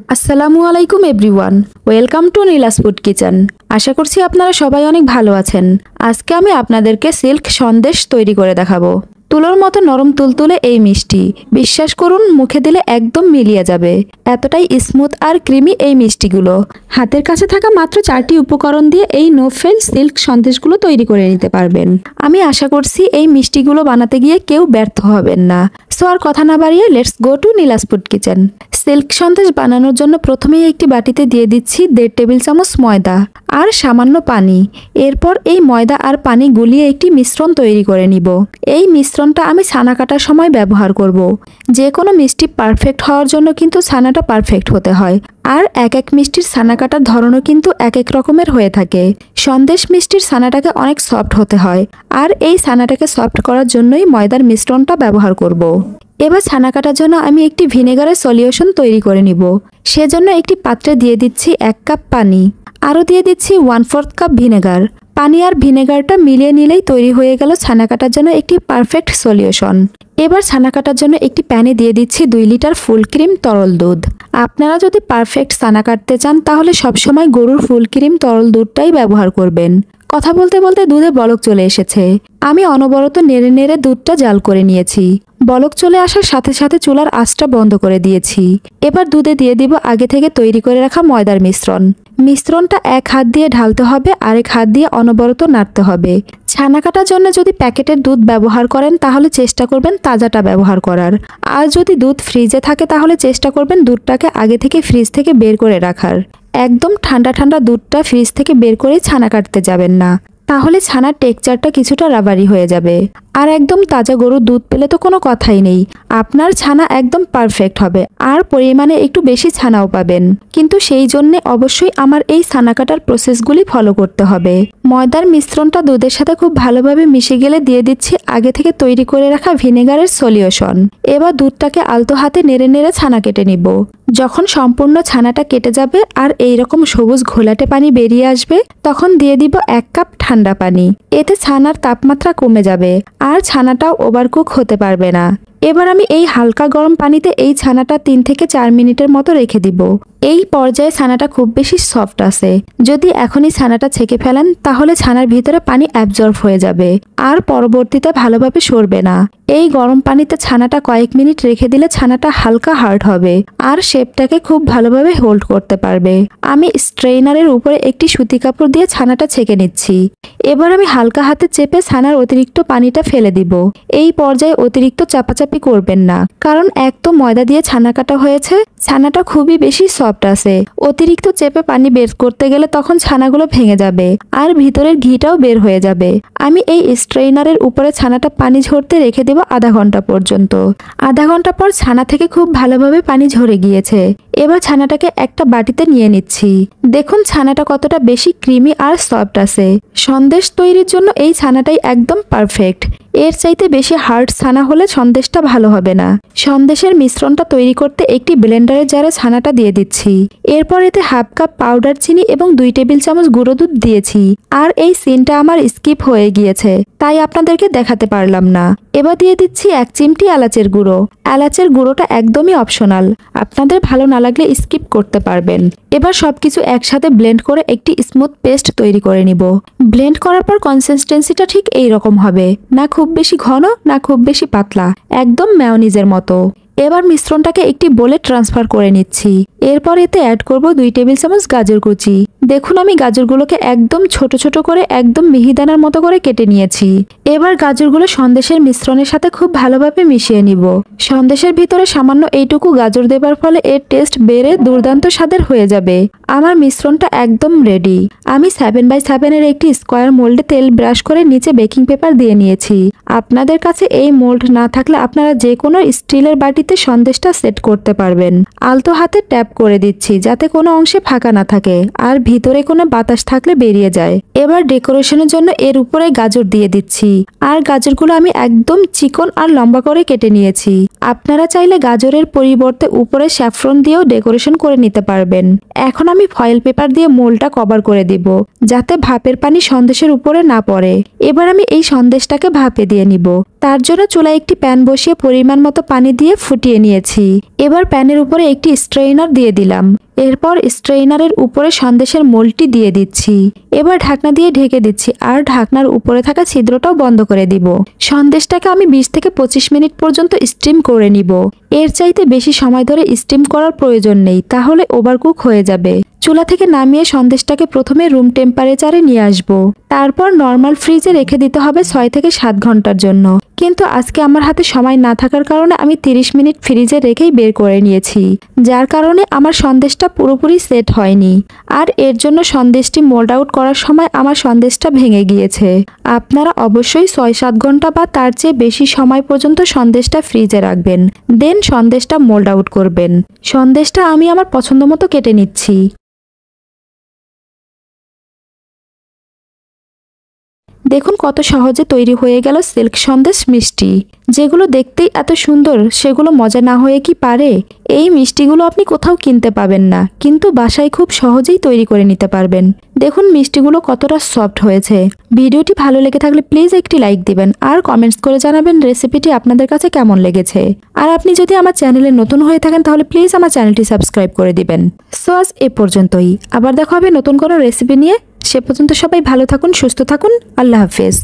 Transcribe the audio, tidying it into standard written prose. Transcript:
আসসালামু আলাইকুম everyone, welcome to Neelas food kitchen. আশা করছি আপনারা সবাই অনেক ভালো আছেন। আজকে আমি আপনাদেরকে সিল্ক সন্দেশ তৈরি করে দেখাবো। তুলোর মতো নরম তুলতুলে এই মিষ্টি, বিশ্বাস করুন মুখে দিলে একদম মিলিয়ে যাবে। এতটাই স্মুথ আর ক্রিমি এই মিষ্টিগুলো। হাতের কাছে থাকা মাত্র 4টি উপকরণ দিয়ে এই নো ফেল সিল্ক সন্দেশগুলো তৈরি করে নিতে পারবেন। আমি আশা করছি এই মিষ্টিগুলো বানাতে গিয়ে কেউ ব্যর্থ হবেন না। সো আর কথা না বাড়িয়ে let's go to Neelas food kitchen. Silk Sandesh বানানোর জন্য প্রথমেই একটি বাটিতে দিয়ে দিচ্ছি 1.5 টেবিল চামচ ময়দা আর সামান্য পানি। এরপর এই ময়দা আর পানি গুলিয়ে একটি মিশ্রণ তৈরি করে নিব। এই মিশ্রণটা আমি ছানা কাটার সময় ব্যবহার করব। যে কোনো মিষ্টি পারফেক্ট হওয়ার জন্য কিন্তু ছানাটা পারফেক্ট হতে হয়। আর এক এক মিষ্টির ছানা কাটার ধরনও কিন্তু এক এক রকমের হয়ে থাকে। সন্দেশ মিষ্টির ছানাটাকে অনেক সফট হতে হয়, আর এই ছানাটাকে সফট করার জন্যই ময়দার মিশ্রণটা ব্যবহার করব। এবার ছানা কাটার জন্য আমি একটি ভিনেগারের সলিউশন তৈরি করে নিব। সেজন্য একটি পাত্রে দিয়ে দিচ্ছি 1 কাপ পানি, আরও দিয়ে দিচ্ছি 1/4 কাপ ভিনেগার। পানি আর ভিনেগারটা মিলিয়ে নিলেই তৈরি হয়ে গেল ছানা কাটার জন্য একটি পারফেক্ট সলিউশন। এবার ছানা কাটার জন্য একটি প্যানে দিয়ে দিচ্ছি 2 লিটার ফুল ক্রিম তরল দুধ। আপনারা যদি পারফেক্ট ছানা কাটতে চান তাহলে সবসময় গরুর ফুল ক্রিম তরল দুধটাই ব্যবহার করবেন। কথা বলতে বলতে দুধে বলক চলে এসেছে। আমি অনবরত নেড়ে নেড়ে দুধটা জাল করে নিয়েছি। বলক চলে আসার সাথে সাথে চুলার আঁচটা বন্ধ করে দিয়েছি। এবার দুধে দিয়ে দিব আগে থেকে তৈরি করে রাখা ময়দার মিশ্রণ। মিশ্রণটা এক হাত দিয়ে ঢালতে হবে, আরেক হাত দিয়ে অনবরত নাড়তে হবে। ছানা কাটার জন্য যদি প্যাকেটের দুধ ব্যবহার করেন তাহলে চেষ্টা করবেন তাজাটা ব্যবহার করার। আর যদি দুধ ফ্রিজে থাকে তাহলে চেষ্টা করবেন দুধটাকে আগে থেকে ফ্রিজ থেকে বের করে রাখার। একদম ঠান্ডা ঠান্ডা দুধটা ফ্রিজ থেকে বের করে ছানা কাটতে যাবেন না, তাহলে ছানার টেক্সচারটা কিছুটা রাবারি হয়ে যাবে। আর একদম তাজা গরুর দুধ পেলে তো কোনো কথাই নেই, আপনার ছানা একদম পারফেক্ট হবে আর পরিমাণে একটু বেশি ছানাও পাবেন। কিন্তু সেই জন্যে অবশ্যই আমার এই ছানা কাটার প্রসেসগুলি ফলো করতে হবে। ময়দার মিশ্রণটা দুধের সাথে খুব ভালোভাবে মিশে গেলে দিয়ে দিচ্ছি আগে থেকে তৈরি করে রাখা ভিনেগারের সলিউশন। এবার দুধটাকে আলতো হাতে নেড়ে নেড়ে ছানা কেটে নিব। যখন সম্পূর্ণ ছানাটা কেটে যাবে আর এইরকম সবুজ ঘোলাটে পানি বেরিয়ে আসবে, তখন দিয়ে দিব 1 কাপ ঠান্ডা পানি। এতে ছানার তাপমাত্রা কমে যাবে আর ছানাটাও ওভারকুক হতে পারবে না। এবার আমি এই হালকা গরম পানিতে এই ছানাটা 3 থেকে 4 মিনিটের মতো রেখে দিব। এই পর্যায়ে ছানাটা খুব বেশি সফট আছে। যদি এখনই ছানাটা ছেঁকে ফেলেন তাহলে ছানার ভিতরে পানি অ্যাবজর্ব হয়ে যাবে আর পরবর্তীতে ভালোভাবে সরবে না। এই গরম পানিতে ছানাটা কয়েক মিনিট রেখে দিলে ছানাটা হালকা হার্ড হবে আর শেপটাকে খুব ভালোভাবে হোল্ড করতে পারবে। আমি স্ট্রেইনারের উপরে একটি সুতি কাপড় দিয়ে ছানাটা ছেঁকে নিচ্ছি। এবার আমি হালকা হাতে চেপে ছানার অতিরিক্ত পানিটা ফেলে দিব। এই পর্যায়ে অতিরিক্ত চাপাচাপি করবেন না, কারণ এক তো ময়দা দিয়ে ছানা কাটা হয়েছে, ছানাটা খুবই বেশি সফট আছে। অতিরিক্ত চেপে পানি বের করতে গেলে তখন ছানাগুলো ভেঙে যাবে আর ভিতরের ঘিটাও বের হয়ে যাবে। আমি এই স্ট্রেইনারের উপরে ছানাটা পানি ঝরতে রেখে দেব আধা ঘন্টা পর্যন্ত। আধা ঘন্টা পর ছানা থেকে খুব ভালোভাবে পানি ঝরে গিয়েছে। এবার ছানাটাকে একটা বাটিতে নিয়ে নিচ্ছি। দেখুন ছানাটা কতটা বেশি ক্রিমি আর সফট আছে। সন্দেশ তৈরির জন্য এই ছানাটাই একদম পারফেক্ট। এর চাইতে বেশি হার্ড ছানা হলে সন্দেশটা ভালো হবে না। সন্দেশের মিশ্রণটা তৈরি করতে একটি ব্লেন্ডারের জারে ছানাটা দিয়ে দিচ্ছি। এরপর এতে 1/2 কাপ পাউডার চিনি এবং 2 টেবিল চামচ গুঁড়ো দুধ দিয়েছি। আর এই সিনটা আমার স্কিপ হয়ে গিয়েছে, তাই আপনাদেরকে দেখাতে পারলাম না। এবার দিয়ে দিচ্ছি 1 চিমটি এলাচের গুঁড়ো। এলাচের গুঁড়োটা একদমই অপশনাল, আপনাদের ভালো না লাগলে স্কিপ করতে পারবেন। এবার সবকিছু একসাথে ব্লেন্ড করে একটি স্মুথ পেস্ট তৈরি করে নিব। ব্লেন্ড করার পর কনসিস্টেন্সিটা ঠিক এই রকম হবে, না খুব বেশি ঘন না খুব বেশি পাতলা, একদম মেয়োনিজের মতো। এবার মিশ্রণটাকে একটি বোলে ট্রান্সফার করে নিচ্ছি। এরপর এতে অ্যাড করব 2 টেবিল চামচ গাজর কুচি। দেখুন আমি গাজরগুলোকে একদম ছোট ছোট করে একদম মিহিদানার মতো করে কেটে নিয়েছি। এবার গাজরগুলো সন্দেশের মিশ্রণের সাথে খুব ভালোভাবে মিশিয়ে নিব। সন্দেশের ভিতরে সামান্য এইটুকু গাজর দেবার ফলে এর টেস্ট বেড়ে দুর্দান্ত স্বাদের হয়ে যাবে। আমার মিশ্রণটা একদম রেডি। আমি 7x7 এর একটি স্কোয়ার মোল্ডে তেল ব্রাশ করে নিচে বেকিং পেপার দিয়ে নিয়েছি। আপনাদের কাছে এই মোল্ড না থাকলে আপনারা যে কোনো স্টিলের বাটিতে সন্দেশটা সেট করতে পারবেন। আলতো হাতে ট্যাপ করে দিচ্ছি যাতে কোনো অংশে ফাঁকা না থাকে আর ভিতরে কোনো বাতাস থাকলে বেরিয়ে যায়। এবার ডেকোরেশনের জন্য এর উপরে গাজর দিয়ে দিচ্ছি। আর গাজরগুলো আমি একদম চিকন আর লম্বা করে কেটে নিয়েছি। আপনারা চাইলে গাজরের পরিবর্তে উপরে স্যাফরন দিয়েও ডেকোরেশন করে নিতে পারবেন। এখন আমি ফয়েল পেপার দিয়ে মোল্ডটা কভার করে দিব যাতে ভাপের পানি সন্দেশের উপরে না পড়ে। এবার আমি এই সন্দেশটাকে ভাপে দিয়ে নিব। তার জন্য চুলায় একটি প্যান বসিয়ে পরিমাণ মতো পানি দিয়ে ফুটিয়ে নিয়েছি। এবার প্যানের উপরে একটি স্ট্রেইনার দিয়ে দিলাম। এরপর স্ট্রেইনারের উপরে সন্দেশের মোল্ডটি দিয়ে দিচ্ছি। এবার ঢাকনা দিয়ে ঢেকে দিচ্ছি আর ঢাকনার উপরে থাকা ছিদ্রটাও বন্ধ করে দিব। সন্দেশটাকে আমি 20 থেকে 25 মিনিট পর্যন্ত স্টিম করে নিব। এর চাইতে বেশি সময় ধরে স্টিম করার প্রয়োজন নেই, তাহলে ওভারকুক হয়ে যাবে। চুলা থেকে নামিয়ে সন্দেশটাকে প্রথমে রুম টেম্পারেচারে নিয়ে আসব। তারপর নর্মাল ফ্রিজে রেখে দিতে হবে 6 থেকে 7 ঘন্টার জন্য। কিন্তু আজকে আমার হাতে সময় না থাকার কারণে আমি 30 মিনিট ফ্রিজে রেখেই বের করে নিয়েছি, যার কারণে আমার সন্দেশটা পুরোপুরি সেট হয়নি। আর এর জন্য সন্দেশটি মোল্ড আউট করার সময় আমার সন্দেশটা ভেঙে গিয়েছে। আপনারা অবশ্যই 6-7 ঘন্টা বা তার চেয়ে বেশি সময় পর্যন্ত সন্দেশটা ফ্রিজে রাখবেন, দেন সন্দেশটা মোল্ড আউট করবেন। সন্দেশটা আমি আমার পছন্দ মতো কেটে নিচ্ছি। দেখুন কত সহজে তৈরি হয়ে গেল সিল্ক সন্দেশ মিষ্টি। যেগুলো দেখতেই এত সুন্দর সেগুলো মজা না হয়ে কি পারে? এই মিষ্টিগুলো আপনি কোথাও কিনতে পাবেন না, কিন্তু বাসায় খুব সহজেই তৈরি করে নিতে পারবেন। দেখুন মিষ্টিগুলো কতটা সফট হয়েছে। ভিডিওটি ভালো লেগে থাকলে প্লিজ একটি লাইক দিবেন আর কমেন্টস করে জানাবেন রেসিপিটি আপনাদের কাছে কেমন লেগেছে। আর আপনি যদি আমার চ্যানেলে নতুন হয়ে থাকেন তাহলে প্লিজ আমার চ্যানেলটি সাবস্ক্রাইব করে দিবেন। সো আজ এ পর্যন্তই, আবার দেখা হবে নতুন কোনো রেসিপি নিয়ে। সে পর্যন্ত সবাই ভালো থাকুন, সুস্থ থাকুন। আল্লাহ হাফেজ।